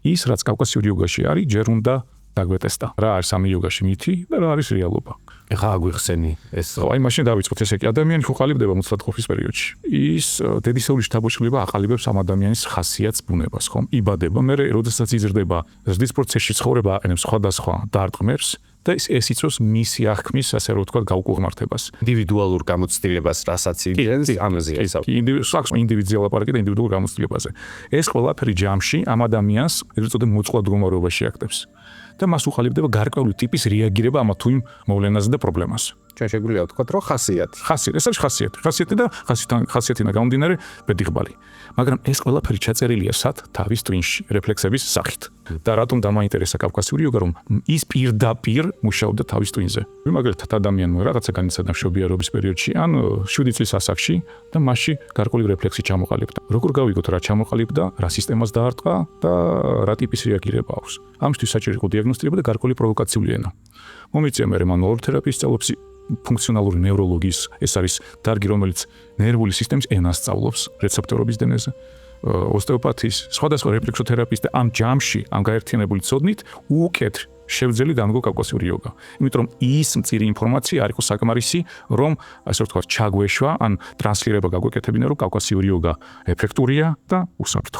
ის რაც კავკასიური იოგაში არის, ჯერ უნდა დაგვეტესტა. რა არის ამ იოგაში მითი და რა არის რეალობა. ეხლა აგვიხსენი ეს. აი მაშინ დავიწყოთ ესე კი ადამიანი ხო ყალიბდება მოცლად ყოფის პერიოდში. ის დედისეული შთაბეჭდილება აყალიბებს ამ ადამიანის ხასიათს, ბუნებას, ხომ? იბადება, მე როდესაც იზრდება, ზრდის პროცესში ცხოვრება აყენებს სხვადასხვა დარტყმებს და ეს იწვევს მისი აღქმის, ასე რომ ვთქვათ, გაუკუღმართებას. ინდივიდუალურ გამოცდილებას, რასაც იღებს ამაზე ისავ. ინდივიდუალურ ლაპარაკი და ინდივიდუალურ გამოცდილებაზე. ეს ყველაფერი ჯამში ამ ადამიანს ეგრეთ წოდებულ მოწყვლად მდგომარეობაში აქტებს. და მას უყალიბდება გარკვეული ტიპის რეაგირება ამ თუ იმ მოვლენაზე და პრობლემას. ჩვენ შეგვიძლია ვთქვათ, რომ ხასიათი. ეს არის ხასიათი და ხასიათიდან გამომდინარე ბედიღბალი. მაგრამ ეს ყველაფერი ჩაწერილია სად? თავის ტვინში, რეფლექსების სახით. და რატომ დამაინტერესა კავკასიური იოგა, რომ ის პირდაპირ მუშაობდა თავის ტვინზე. მაგალითად ადამიანმა რაღაცა განიცადა მშობიარობის პერიოდში ან 7 წლის ასაკში და მასში გარკვეული რეფლექსი ჩამოყალიბდა. როგორ გავიგოთ რა ჩამოყალიბდა, რა სისტემას დაარტყა და რა ტიპის რეაგირება აქვს. ამისთვის საჭირო იყო დიაგნოსტირება და გარკვეული პროვოკაციული ენა. მომიწია მე მანუალური თერაპიის სწავლობს ფუნქციონალური ნევროლოგიის, ეს არის დარგი, რომელიც ნერვული სისტემის ენას სწავლობს, რეცეპტორობის დენეზე, ოსტეოპათიის, სხვადასხვა რეფლექსოთერაპიის და ამ ჯამში, ამ გაერთიანებული ცოდნით უკეთ შევძელი დამგო კავკასიური იოგა. იმიტომ რომ ის მწირი ინფორმაცია არ იყო საკმარისი, რომ ასე ვთქვათ, ჩაგვეშვა ან ტრანსლირება გაგვეკეთებინა, რომ კავკასიური იოგა ეფექტურია და უსაფრთხო.